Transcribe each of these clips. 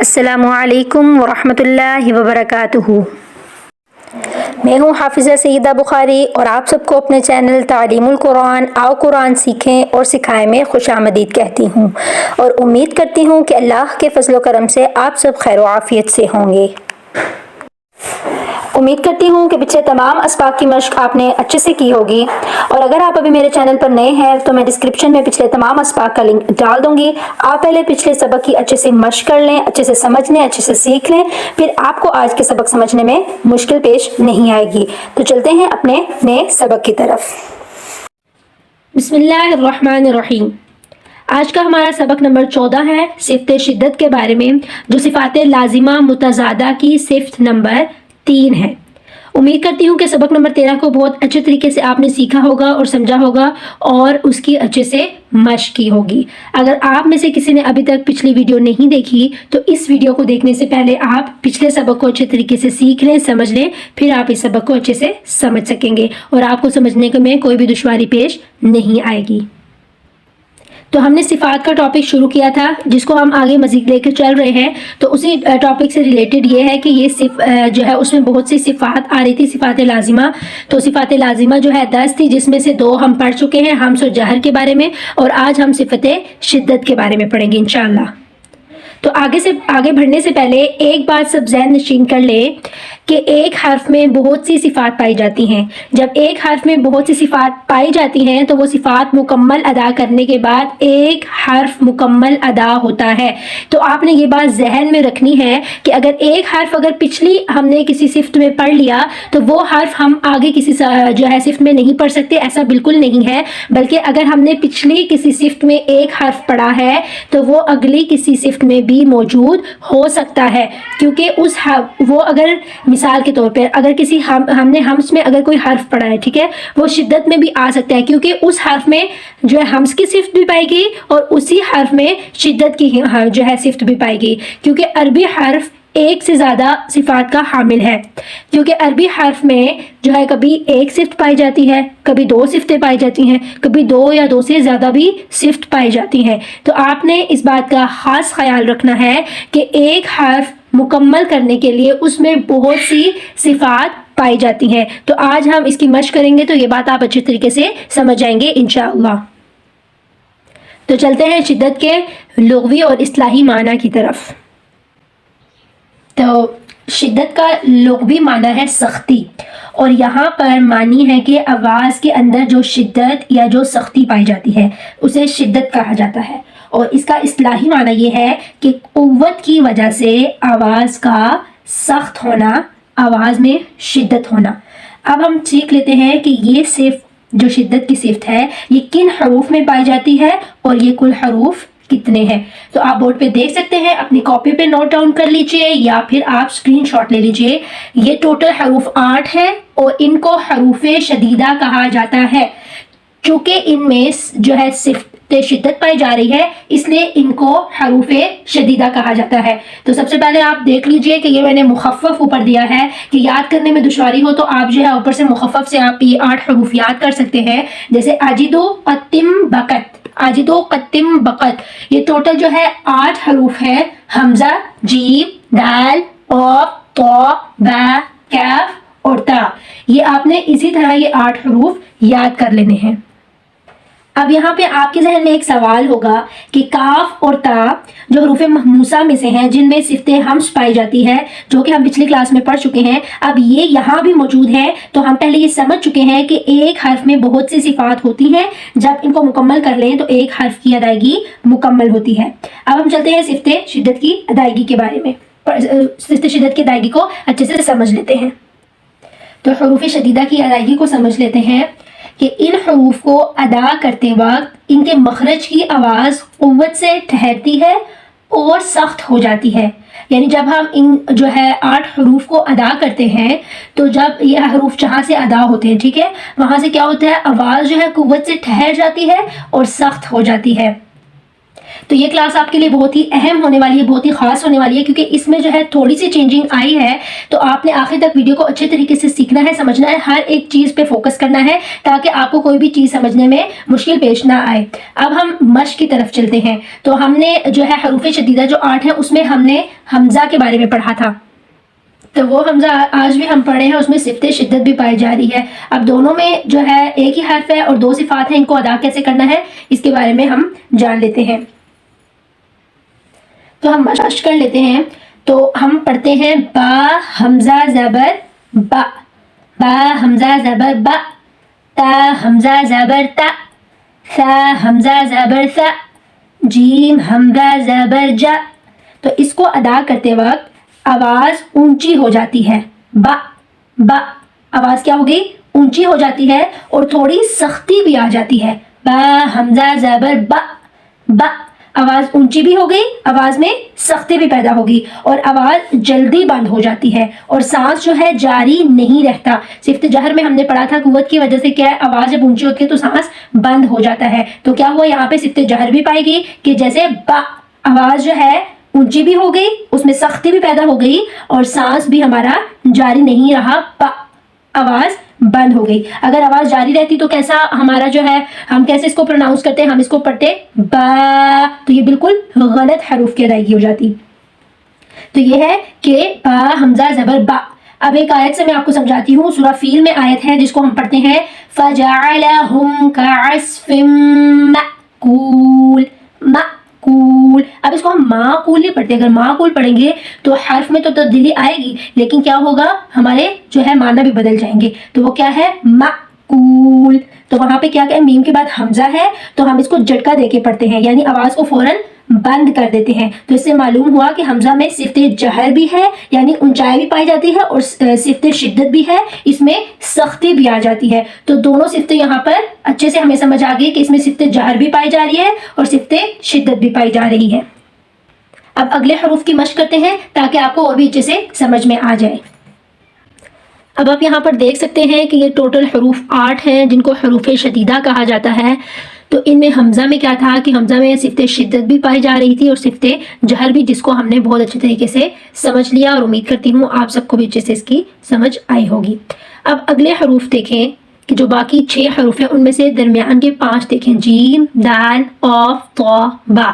السلام علیکم ورحمۃ اللہ وبرکاتہ۔ میں ہوں حافظہ سیدہ بخاری اور آپ سب کو اپنے چینل تعلیم القرآن آؤ قرآن سیکھیں اور سکھائیں میں خوش آمدید کہتی ہوں، اور امید کرتی ہوں کہ اللہ کے فضل و کرم سے آپ سب خیر و عافیت سے ہوں گے۔ امید کرتی ہوں کہ پچھلے تمام اسباق کی مشق آپ نے اچھے سے کی ہوگی، اور اگر آپ ابھی میرے چینل پر نئے ہیں تو میں ڈسکرپشن میں پچھلے تمام اسباق کا لنک ڈال دوں گی۔ آپ پہلے پچھلے سبق کی اچھے سے مشق کر لیں، اچھے سے سمجھ لیں، اچھے سے سیکھ لیں، پھر آپ کو آج کے سبق سمجھنے میں مشکل پیش نہیں آئے گی۔ تو چلتے ہیں اپنے نئے سبق کی طرف۔ بسم اللہ الرحمن الرحیم۔ آج کا ہمارا سبق نمبر 14 ہے، صفت شدت کے بارے میں، جو صفات لازمہ متضادہ کی صفت نمبر 3 ہے۔ امید کرتی ہوں کہ سبق نمبر 13 کو بہت اچھے طریقے سے آپ نے سیکھا ہوگا اور سمجھا ہوگا اور اس کی اچھے سے مشق کی ہوگی۔ اگر آپ میں سے کسی نے ابھی تک پچھلی ویڈیو نہیں دیکھی تو اس ویڈیو کو دیکھنے سے پہلے آپ پچھلے سبق کو اچھے طریقے سے سیکھ لیں، سمجھ لیں، پھر آپ اس سبق کو اچھے سے سمجھ سکیں گے اور آپ کو سمجھنے میں کوئی بھی دشواری پیش نہیں آئے گی۔ تو ہم نے صفات کا ٹاپک شروع کیا تھا، جس کو ہم آگے مزید لے کے چل رہے ہیں۔ تو اسی ٹاپک سے ریلیٹڈ یہ ہے کہ یہ جو ہے اس میں بہت سی صفات آ رہی تھی، صفات لازمہ۔ تو صفات لازمہ جو ہے 10 تھی، جس میں سے 2 ہم پڑھ چکے ہیں، ہمز اور جہر کے بارے میں، اور آج ہم صفت شدت کے بارے میں پڑھیں گے انشاءاللہ۔ تو آگے بڑھنے سے پہلے ایک بات سب ذہن نشین کر لیں کہ ایک حرف میں بہت سی صفات پائی جاتی ہیں۔ جب ایک حرف میں بہت سی صفات پائی جاتی ہیں تو وہ صفات مکمل ادا کرنے کے بعد ایک حرف مکمل ادا ہوتا ہے۔ تو آپ نے یہ بات ذہن میں رکھنی ہے کہ اگر ایک حرف پچھلی ہم نے کسی صفت میں پڑھ لیا تو وہ حرف ہم آگے کسی جو ہے صفت میں نہیں پڑھ سکتے، ایسا بالکل نہیں ہے، بلکہ اگر ہم نے پچھلی کسی صفت میں ایک حرف پڑھا ہے تو وہ اگلی کسی صفت میں بھی موجود ہو سکتا ہے، کیونکہ وہ اگر مثال کے طور پر اگر کسی ہم نے حمز میں اگر کوئی حرف پڑھا ہے، ٹھیک ہے، وہ شدت میں بھی آ سکتا ہے، کیونکہ اس حرف میں جو ہے حمز کی صفت بھی پائے گی اور اسی حرف میں شدت کی جو ہے صفت بھی پائے گی، کیونکہ عربی حرف ایک سے زیادہ صفات کا حامل ہے، کیونکہ عربی حرف میں جو ہے کبھی ایک صفت پائی جاتی ہے، کبھی 2 صفتیں پائی جاتی ہیں، کبھی 2 یا 2 سے زیادہ بھی صفت پائی جاتی ہیں۔ تو آپ نے اس بات کا خاص خیال رکھنا ہے کہ ایک حرف مکمل کرنے کے لیے اس میں بہت سی صفات پائی جاتی ہیں۔ تو آج ہم اس کی مشق کریں گے تو یہ بات آپ اچھے طریقے سے سمجھ جائیں گے انشاءاللہ۔ تو چلتے ہیں شدت کے لغوی اور اصطلاحی معنی کی طرف۔ تو شدت کا لغوی معنی ہے سختی، اور یہاں پر معنی ہے کہ آواز کے اندر جو شدت یا جو سختی پائی جاتی ہے اسے شدت کہا جاتا ہے، اور اس کا اصطلاحی معنی یہ ہے کہ قوت کی وجہ سے آواز کا سخت ہونا، آواز میں شدت ہونا۔ اب ہم سیکھ لیتے ہیں کہ یہ صفت جو شدت کی صفت ہے یہ کن حروف میں پائی جاتی ہے اور یہ کل حروف کتنے ہیں۔ تو آپ بورڈ پہ دیکھ سکتے ہیں، اپنی کاپی پہ نوٹ ڈاؤن کر لیجئے یا پھر آپ اسکرین شاٹ لے لیجئے۔ یہ ٹوٹل حروف 8 ہے اور ان کو حروف شدیدہ کہا جاتا ہے، چونکہ ان میں جو ہے صفت شدت پائی جا رہی ہے اس لیے ان کو حروف شدیدہ کہا جاتا ہے۔ تو سب سے پہلے آپ دیکھ لیجئے کہ یہ میں نے مخفف اوپر دیا ہے کہ یاد کرنے میں دشواری ہو تو آپ جو ہے اوپر سے مخفف سے آپ یہ 8 حروف یاد کر سکتے ہیں، جیسے اجدو قتم بقت، اجدو قتم بقت، یہ ٹوٹل جو ہے 8 حروف ہے، حمزہ، جیم، دال، قاف، طا، با، کاف اور تا۔ یہ آپ نے اسی طرح یہ 8 حروف یاد کر لینے ہیں۔ اب یہاں پہ آپ کے ذہن میں ایک سوال ہوگا کہ کاف اور تا جو حروف محموسہ میں سے ہیں، جن میں صفت حمز پائی جاتی ہے، جو کہ ہم پچھلی کلاس میں پڑھ چکے ہیں، اب یہ یہاں بھی موجود ہے، تو ہم پہلے یہ سمجھ چکے ہیں کہ ایک حرف میں بہت سی صفات ہوتی ہیں، جب ان کو مکمل کر لیں تو ایک حرف کی ادائیگی مکمل ہوتی ہے۔ اب ہم چلتے ہیں صفت شدت کی ادائیگی کے بارے میں، صفت شدت کی ادائیگی کو اچھے سے سمجھ لیتے ہیں۔ تو حروف شدیدہ کی ادائیگی کو سمجھ لیتے ہیں کہ ان حروف کو ادا کرتے وقت ان کے مخرج کی آواز قوت سے ٹھہرتی ہے اور سخت ہو جاتی ہے۔ یعنی جب ہم ان جو ہے 8 حروف کو ادا کرتے ہیں تو جب یہ حروف جہاں سے ادا ہوتے ہیں، ٹھیک ہے، وہاں سے کیا ہوتا ہے، آواز جو ہے قوت سے ٹھہر جاتی ہے اور سخت ہو جاتی ہے۔ تو یہ کلاس آپ کے لیے بہت ہی اہم ہونے والی ہے, بہت ہی خاص ہونے والی ہے, کیونکہ اس میں جو ہے تھوڑی سی چینجنگ آئی ہے. تو آپ نے آخر تک ویڈیو کو اچھے طریقے سے سیکھنا ہے, سمجھنا ہے, ہر ایک چیز پہ فوکس کرنا ہے تاکہ آپ کو کوئی بھی چیز سمجھنے میں مشکل پیش نہ آئے. اب ہم مشق کی طرف چلتے ہیں. تو ہم نے جو ہے حروف شدیدہ جو 8 ہیں اس میں ہم نے حمزہ کے بارے میں پڑھا تھا. تو وہ حمزہ آج بھی ہم پڑھے ہیں, اس میں صفت شدت بھی پائی جا رہی ہے. اب دونوں میں جو ہے ایک ہی حرف ہے اور 2 صفات ہیں, ان کو ادا کیسے کرنا ہے اس کے بارے میں ہم جان لیتے ہیں. تو ہم مشق کر لیتے ہیں. تو ہم پڑھتے ہیں با حمزہ زبر با, با حمزہ زبر با, تا حمزہ زبر تا, ثا حمزہ زبر ثا, جیم حمزہ زبر جا. تو اس کو ادا کرتے وقت آواز اونچی ہو جاتی ہے. با با آواز کیا ہوگی؟ اونچی ہو جاتی ہے اور تھوڑی سختی بھی آ جاتی ہے. با حمزہ زبر با, با آواز اونچی بھی ہو گئی, آواز میں سختی بھی پیدا ہوگی اور آواز جلدی بند ہو جاتی ہے اور سانس جو ہے جاری نہیں رہتا. صفت جہر میں ہم نے پڑھا تھا قوت کی وجہ سے کیا ہے, آواز جب اونچی ہوتی ہے تو سانس بند ہو جاتا ہے. تو کیا ہوا یہاں پہ صفت جہر بھی پائے گی کہ جیسے با آواز جو ہے اونچی بھی ہو گئی, اس میں سختی بھی پیدا ہو گئی اور سانس بھی ہمارا جاری نہیں رہا, با آواز بند ہو گئی. اگر آواز جاری رہتی تو کیسا ہمارا جو ہے, ہم کیسے اس کو پروناؤنس کرتے ہیں, ہم اس کو پڑھتے با, تو یہ بالکل غلط حروف کی ادائیگی ہو جاتی. تو یہ ہے کہ با حمزہ زبر با. اب ایک آیت سے میں آپ کو سمجھاتی ہوں, سورہ فیل میں آیت ہے جس کو ہم پڑھتے ہیں فَجَعَلَهُمْ كَعَصْفٍ مَأْكُولٍ, مَأْكُول. اب اس کو ہم معقول نہیں پڑھتے, اگر معقول پڑھیں گے تو حرف میں تو تبدیلی آئے گی لیکن کیا ہوگا, ہمارے جو ہے معنی بھی بدل جائیں گے. تو وہ کیا ہے, معقول. تو وہاں پہ کیا کہ میم کے بعد حمزہ ہے تو ہم اس کو جھٹکا دے کے پڑھتے ہیں, یعنی آواز کو فوراً بند کر دیتے ہیں. تو اس سے معلوم ہوا کہ حمزہ میں صفت جہر بھی ہے یعنی اونچائی بھی پائی جاتی ہے اور صفت شدت بھی ہے, اس میں سختی بھی آ جاتی ہے. تو دونوں صفتیں یہاں پر اچھے سے ہمیں سمجھ آ گئی کہ اس میں صفت جہر بھی پائی جا رہی ہے اور صفت شدت بھی پائی جا رہی ہے. اب اگلے حروف کی مشق کرتے ہیں تاکہ آپ کو اور بھی اچھے سے سمجھ میں آ جائے. اب آپ یہاں پر دیکھ سکتے ہیں کہ یہ ٹوٹل حروف 8 ہیں جن کو حروف شدیدہ کہا جاتا ہے. تو ان میں حمزہ میں کیا تھا کہ حمزہ میں صفت شدت بھی پائی جا رہی تھی اور صفت جہر بھی, جس کو ہم نے بہت اچھے طریقے سے سمجھ لیا اور امید کرتی ہوں آپ سب کو بھی اچھے سے اس کی سمجھ آئی ہوگی. اب اگلے حروف دیکھیں کہ جو باقی 6 حروف ہیں ان میں سے درمیان کے 5 دیکھیں, جیم, دال, قاف, طا, با.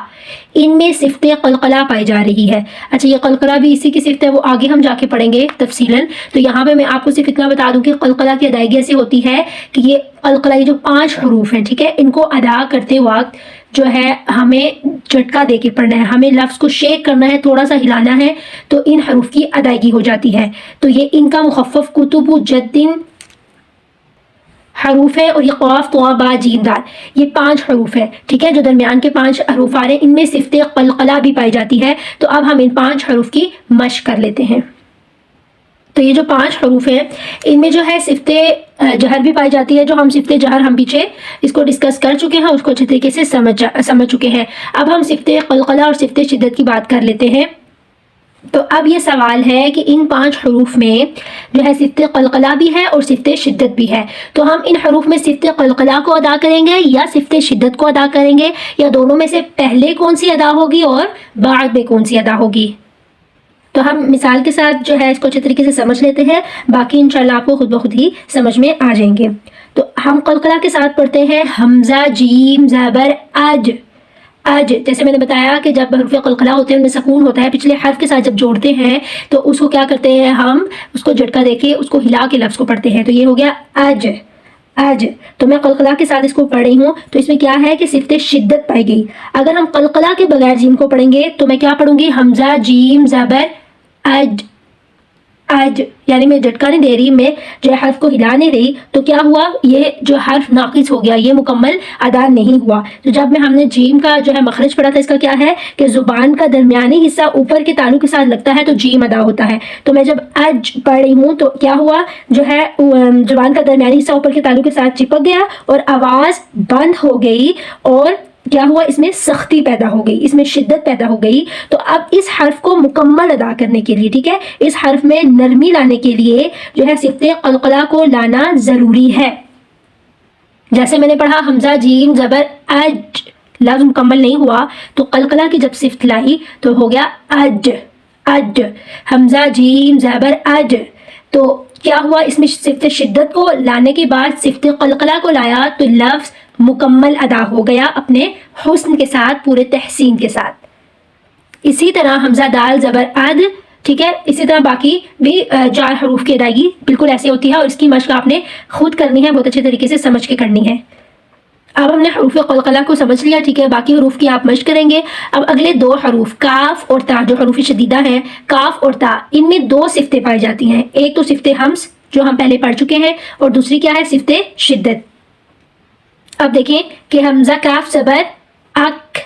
ان میں صفت قلقلہ پائی جا رہی ہے. اچھا یہ قلقلہ بھی اسی کی صفت ہے, وہ آگے ہم جا کے پڑھیں گے تفصیلاً. تو یہاں پہ میں آپ کو صرف اتنا بتا دوں کہ قلقلہ کی ادائیگی ایسی ہوتی ہے کہ یہ قلقلہ یہ جو 5 حروف ہیں, ٹھیک ہے, ان کو ادا کرتے وقت جو ہے ہمیں جھٹکا دے کے پڑھنا ہے, ہمیں لفظ کو شیک کرنا ہے, تھوڑا سا ہلانا ہے تو ان حروف کی ادائیگی ہو جاتی ہے. تو یہ ان کا مخفف کتب جدن حروف ہے اور یہ قاف, طا, با, جیم, دال, یہ 5 حروف ہے, ٹھیک ہے, جو درمیان کے 5 حروف آ رہے ہیں ان میں صفت قلقلہ بھی پائی جاتی ہے. تو اب ہم ان 5 حروف کی مشق کر لیتے ہیں. تو یہ جو 5 حروف ہیں ان میں جو ہے صفت جہر بھی پائی جاتی ہے, جو ہم صفت جہر ہم پیچھے اس کو ڈسکس کر چکے ہیں, اس کو اچھے طریقے سے سمجھ چکے ہیں. اب ہم صفت قلقلہ اور صفت شدت کی بات کر لیتے ہیں. تو اب یہ سوال ہے کہ ان 5 حروف میں جو ہے صفت قلقلہ بھی ہے اور صفت شدت بھی ہے. تو ہم ان حروف میں صفت قلقلہ کو ادا کریں گے یا صفت شدت کو ادا کریں گے, یا دونوں میں سے پہلے کون سی ادا ہوگی اور بعد میں کون سی ادا ہوگی. تو ہم مثال کے ساتھ جو ہے اس کو اچھے طریقے سے سمجھ لیتے ہیں, باقی انشاءاللہ آپ کو خود بخود ہی سمجھ میں آ جائیں گے. تو ہم قلقلہ کے ساتھ پڑھتے ہیں حمزہ, جیم, زبر, اج. اج جیسے میں نے بتایا کہ جب حروف قلقلہ ہوتے ہیں ان میں سکون ہوتا ہے, پچھلے حرف کے ساتھ جب جوڑتے ہیں تو اس کو کیا کرتے ہیں, ہم اس کو جھٹکا دے کے اس کو ہلا کے لفظ کو پڑھتے ہیں. تو یہ ہو گیا اج, اج. تو میں قلقلہ کے ساتھ اس کو پڑھ رہی ہوں تو اس میں کیا ہے کہ صفت شدت پائی گئی. اگر ہم قلقلہ کے بغیر جیم کو پڑھیں گے تو میں کیا پڑھوں گی, حمزہ, جیم, زبر, اج, اج, یعنی میں جھٹکا نہیں دے رہی, میں جو حرف کو ہلا نہیں رہی. تو کیا ہوا, یہ جو حرف ناقص ہو گیا, یہ مکمل ادا نہیں ہوا. تو جب میں ہم نے جیم کا جو ہے مخرج پڑھا تھا, اس کا کیا ہے کہ زبان کا درمیانی حصہ اوپر کے تالو کے ساتھ لگتا ہے تو جیم ادا ہوتا ہے. تو میں جب اج پڑھ رہی ہوں تو کیا ہوا, جو ہے زبان کا درمیانی حصہ اوپر کے تالو کے ساتھ چپک گیا اور آواز بند ہو گئی اور کیا ہوا, اس میں سختی پیدا ہو گئی, اس میں شدت پیدا ہو گئی. تو اب اس حرف کو مکمل ادا کرنے کے لیے, ٹھیک ہے, اس حرف میں نرمی لانے کے لیے جو ہے صفت قلقلہ کو لانا ضروری ہے. جیسے میں نے پڑھا حمزہ, جیم, زبر, اج, لفظ مکمل نہیں ہوا تو قلقلہ کی جب صفت لائی تو ہو گیا اج، اج، حمزہ جیم زبر اج. تو کیا ہوا، اس میں صفت شدت کو لانے کے بعد صفت قلقلہ کو لایا تو لفظ مکمل ادا ہو گیا اپنے حسن کے ساتھ، پورے تحسین کے ساتھ. اسی طرح حمزہ دال زبر اد، ٹھیک ہے، اسی طرح باقی بھی 4 حروف کی ادائیگی بالکل ایسی ہوتی ہے، اور اس کی مشق آپ نے خود کرنی ہے، بہت اچھے طریقے سے سمجھ کے کرنی ہے. اب ہم نے حروف قلقلہ کو سمجھ لیا، ٹھیک ہے، باقی حروف کی آپ مشق کریں گے. اب اگلے 2 حروف کاف اور تا، جو حروف شدیدہ ہیں کاف اور تا، ان میں 2 صفتیں پائی جاتی ہیں. ایک تو صفت حمز جو ہم پہلے پڑھ چکے ہیں، اور دوسری کیا ہے، صفت شدت. اب دیکھیں کہ حمزہ کاف زبر اک،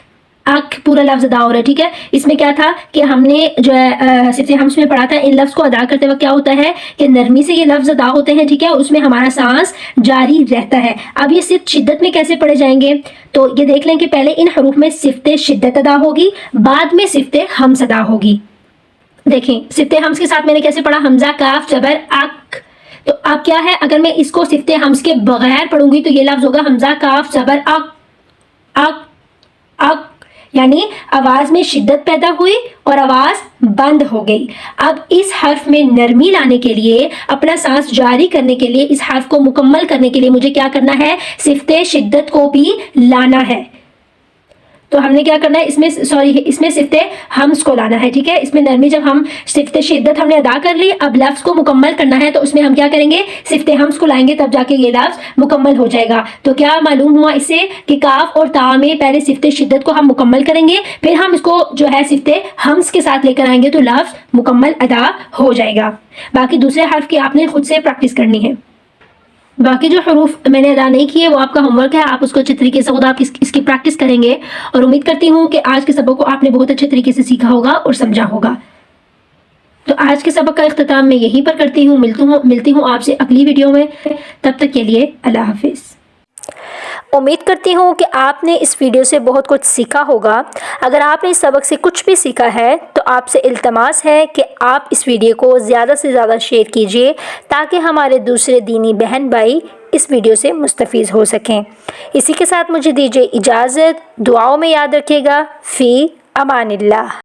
اک پورا لفظ ادا ہو رہا ہے، ٹھیک ہے. اس میں کیا تھا کہ ہم نے جو ہے صفت حمز میں پڑھا تھا، ان لفظ کو ادا کرتے وقت کیا ہوتا ہے کہ نرمی سے یہ لفظ ادا ہوتے ہیں، ٹھیک ہے، اس میں ہمارا سانس جاری رہتا ہے. اب یہ صفت شدت میں کیسے پڑھے جائیں گے، تو یہ دیکھ لیں کہ پہلے ان حروف میں صفت شدت ادا ہوگی، بعد میں صفت حمز ادا ہوگی. دیکھیں صفت حمز کے ساتھ میں نے کیسے پڑھا، حمزہ کاف زبر اک. تو اب کیا ہے، اگر میں اس کو صفت حمز کے بغیر پڑھوں گی تو یہ لفظ ہوگا حمزہ کاف زبر اک، اک، اک، یعنی آواز میں شدت پیدا ہوئی اور آواز بند ہو گئی. اب اس حرف میں نرمی لانے کے لیے، اپنا سانس جاری کرنے کے لیے، اس حرف کو مکمل کرنے کے لیے مجھے کیا کرنا ہے، صفت شدت کو بھی لانا ہے. تو ہم نے کیا کرنا ہے، اس میں صفت حمز کو لانا ہے، ٹھیک ہے. اس میں نرمی جب ہم صفت شدت ہم نے ادا کر لی، اب لفظ کو مکمل کرنا ہے تو اس میں ہم کیا کریں گے، صفت حمز کو لائیں گے، تب جا کے یہ لفظ مکمل ہو جائے گا. تو کیا معلوم ہوا اس سے کہ کاف اور تا میں پہلے صفت شدت کو ہم مکمل کریں گے، پھر ہم اس کو جو ہے صفت حمز کے ساتھ لے کر آئیں گے تو لفظ مکمل ادا ہو جائے گا. باقی دوسرے حرف کی آپ نے خود سے پریکٹس کرنی ہے. باقی جو حروف میں نے ادا نہیں کیے وہ آپ کا ہوم ورک ہے، آپ اس کو اچھے طریقے سے خود آپ اس کی پریکٹس کریں گے، اور امید کرتی ہوں کہ آج کے سبق کو آپ نے بہت اچھے طریقے سے سیکھا ہوگا اور سمجھا ہوگا. تو آج کے سبق کا اختتام میں یہیں پر کرتی ہوں. ملتی ہوں آپ سے اگلی ویڈیو میں، تب تک کے لیے اللہ حافظ. امید کرتی ہوں کہ آپ نے اس ویڈیو سے بہت کچھ سیکھا ہوگا. اگر آپ نے اس سبق سے کچھ بھی سیکھا ہے تو آپ سے التماس ہے کہ آپ اس ویڈیو کو زیادہ سے زیادہ شیئر کیجیے تاکہ ہمارے دوسرے دینی بہن بھائی اس ویڈیو سے مستفیض ہو سکیں. اسی کے ساتھ مجھے دیجیے اجازت. دعاؤں میں یاد رکھیے گا. فی امان اللہ.